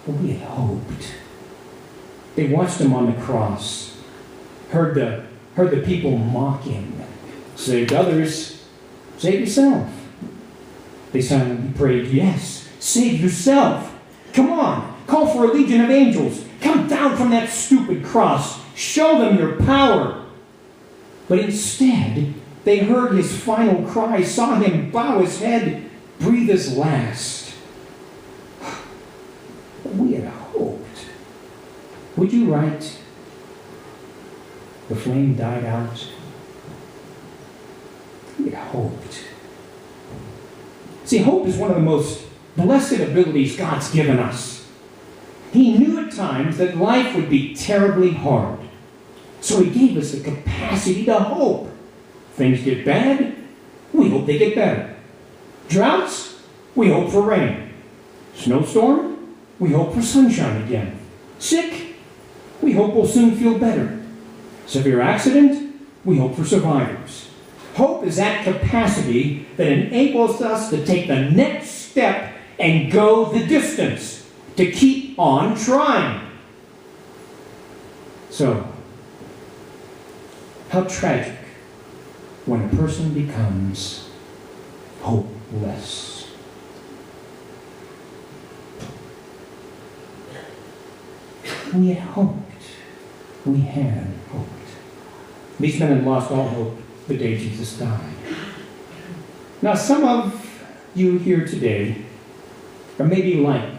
But we had hoped. They watched him on the cross, heard the people mock him, saved others, save yourself. They silently prayed, yes, save yourself. Come on, call for a legion of angels. Come down from that stupid cross. Show them your power. But instead, they heard his final cry, saw him bow his head, breathe his last. We had hoped. Would you write, the flame died out? We had hoped. See, hope is one of the most blessed abilities God's given us. He knew at times that life would be terribly hard. So he gave us the capacity to hope. Things get bad, we hope they get better. Droughts, we hope for rain. Snowstorm, we hope for sunshine again. Sick, we hope we'll soon feel better. Severe accident, we hope for survivors. Hope is that capacity that enables us to take the next step and go the distance, to keep on trying. So, how tragic when a person becomes hopeless. We had hoped. We had hoped. These men had lost all hope the day Jesus died. Now, some of you here today are maybe like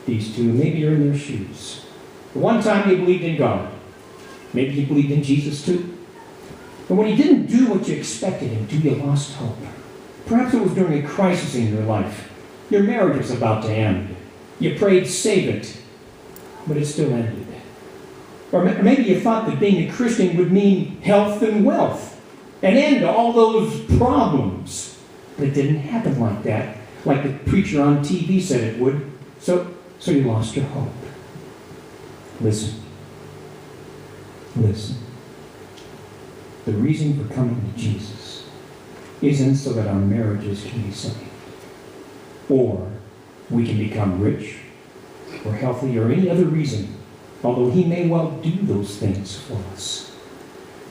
these two. Maybe you're in their shoes. At one time you believed in God. Maybe you believed in Jesus too. But when he didn't do what you expected him to, you lost hope. Perhaps it was during a crisis in your life. Your marriage was about to end. You prayed, save it. But it still ended. Or maybe you thought that being a Christian would mean health and wealth, an end to all those problems. But it didn't happen like that, like the preacher on TV said it would. So you lost your hope. Listen. Listen. The reason for coming to Jesus isn't so that our marriages can be saved, or we can become rich, or healthy, or any other reason, although he may well do those things for us.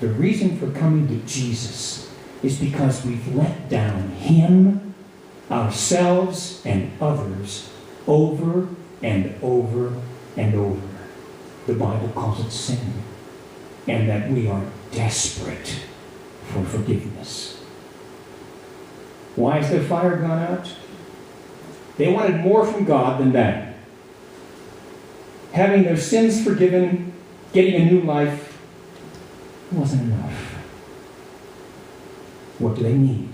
The reason for coming to Jesus is because we've let down him, ourselves, and others over and over and over. The Bible calls it sin. And that we are desperate for forgiveness. Why has their fire gone out? They wanted more from God than that. Having their sins forgiven, getting a new life, wasn't enough. What do they need?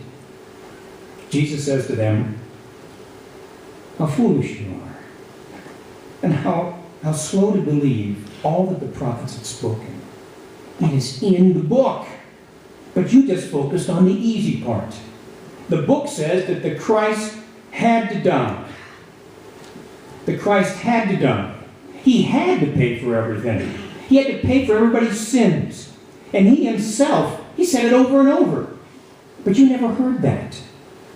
Jesus says to them, how foolish you are, and how slow to believe all that the prophets had spoken. It is in the book. But you just focused on the easy part. The book says that the Christ had to die. The Christ had to die. He had to pay for everything. He had to pay for everybody's sins. And he himself, he said it over and over. But you never heard that.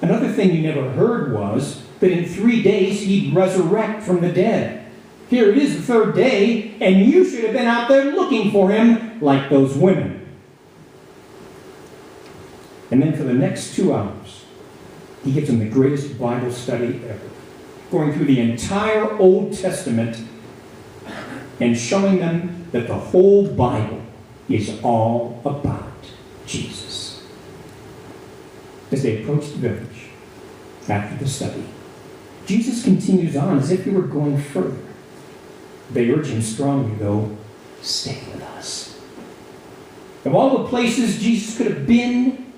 Another thing you never heard was that in 3 days he'd resurrect from the dead. Here it is, the third day, and you should have been out there looking for him like those women. And then for the next 2 hours, he gives them the greatest Bible study ever, going through the entire Old Testament and showing them that the whole Bible is all about Jesus. As they approach the village after the study, Jesus continues on as if he were going further. They urge him strongly, though, stay with us. Of all the places Jesus could have been,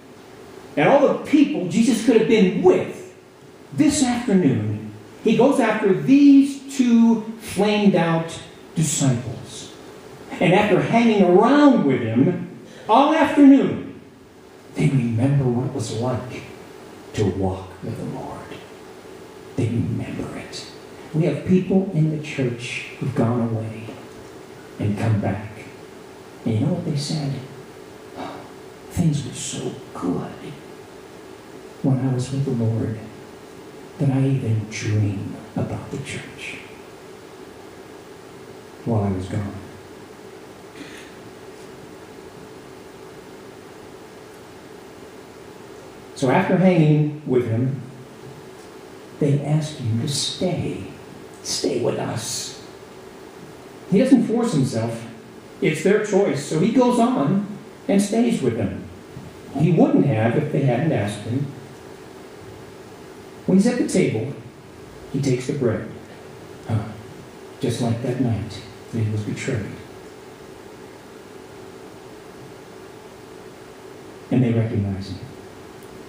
and all the people Jesus could have been with, this afternoon, he goes after these 2 flamed out disciples. And after hanging around with him all afternoon, they remember what it was like to walk with the Lord. They remember it. We have people in the church who've gone away and come back. And you know what they said? Oh, things were so good when I was with the Lord that I even dream about the church. while I was gone. So after hanging with him, they asked him to stay. Stay with us. He doesn't force himself. It's their choice. So he goes on and stays with them. He wouldn't have if they hadn't asked him. When he's at the table, he takes the bread. Just like that night that he was betrayed. And they recognize him.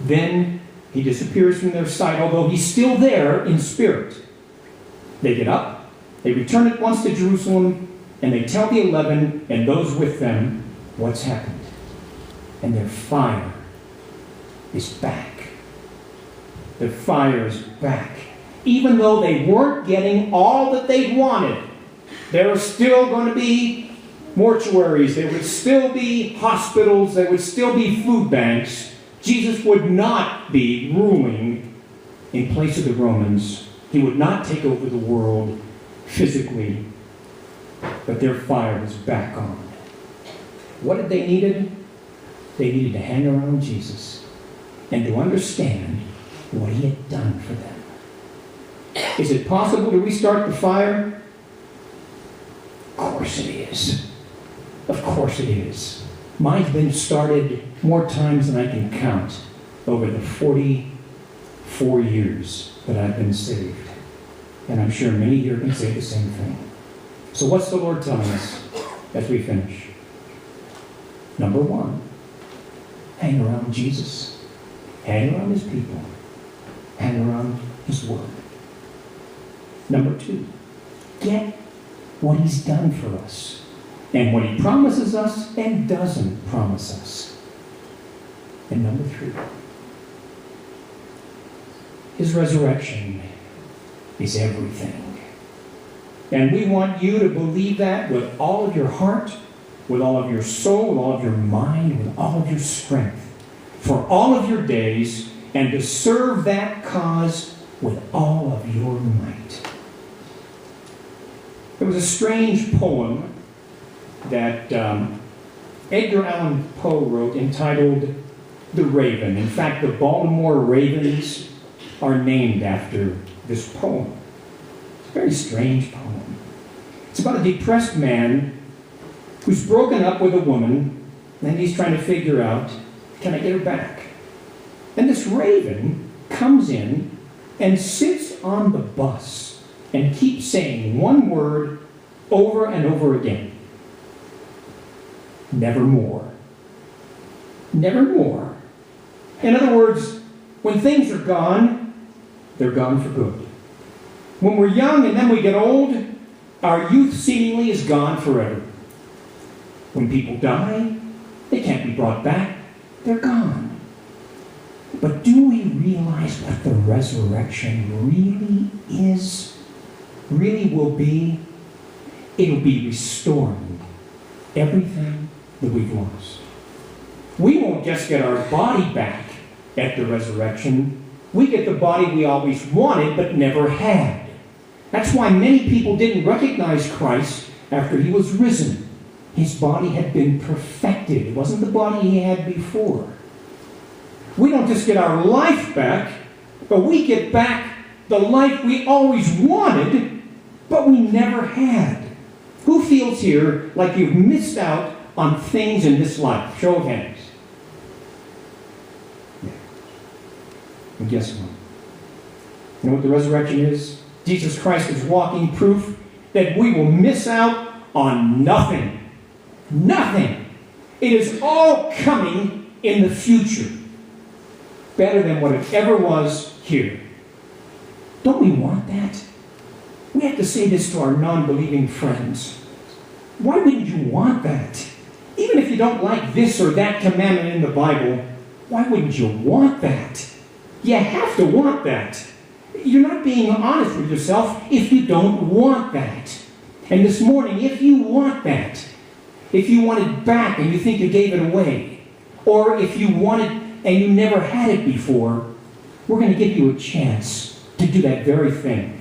Then he disappears from their sight, although he's still there in spirit. They get up, they return at once to Jerusalem, and they tell the 11 and those with them what's happened. And their fire is back. Their fire is back. Even though they weren't getting all that they wanted, there were still going to be mortuaries, there would still be hospitals, there would still be food banks. Jesus would not be ruling in place of the Romans. He would not take over the world physically, but their fire was back on. What did they needed? They needed to hang around Jesus and to understand what he had done for them. Is it possible to restart the fire? Of course it is. Of course it is. Mine's been started more times than I can count over the 44 years that I've been saved. And I'm sure many here can say the same thing. So what's the Lord telling us as we finish? Number one, hang around Jesus. Hang around his people. Hang around his word. Number two, get what he's done for us. And what he promises us and doesn't promise us. And number three, his resurrection is everything. And we want you to believe that with all of your heart, with all of your soul, with all of your mind, with all of your strength, for all of your days, and to serve that cause with all of your might. There was a strange poem that Edgar Allan Poe wrote entitled The Raven. In fact, the Baltimore Ravens are named after this poem. It's a very strange poem. It's about a depressed man who's broken up with a woman, and he's trying to figure out, can I get her back? And this raven comes in and sits on the bus and keeps saying one word over and over again. Nevermore. Nevermore. In other words, when things are gone, they're gone for good. When we're young and then we get old, our youth seemingly is gone forever. When people die, they can't be brought back. They're gone. But do we realize what the resurrection really is? Really will be? It'll be restoring everything that we've lost. We won't just get our body back at the resurrection. We get the body we always wanted but never had. That's why many people didn't recognize Christ after he was risen. His body had been perfected. It wasn't the body he had before. We don't just get our life back, but we get back the life we always wanted, but we never had. Who feels here like you've missed out on things in this life? Show of hands. Yeah. And guess what? You know what the resurrection is? Jesus Christ is walking proof that we will miss out on nothing. Nothing. It is all coming in the future. Better than what it ever was here. Don't we want that? We have to say this to our non-believing friends. Why wouldn't you want that? Even if you don't like this or that commandment in the Bible, why wouldn't you want that? You have to want that. You're not being honest with yourself if you don't want that. And this morning, if you want that, if you want it back and you think you gave it away, or if you want it and you never had it before, we're going to give you a chance to do that very thing.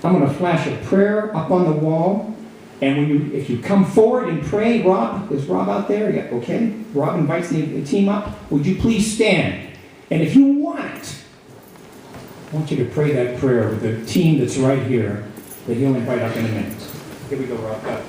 I'm going to flash a prayer up on the wall, And if you come forward and pray, Rob, is Rob out there? Yeah, okay. Rob invites the team up. Would you please stand? And if you want, I want you to pray that prayer with the team that's right here that he'll invite up in a minute. Here we go, Rob. Go.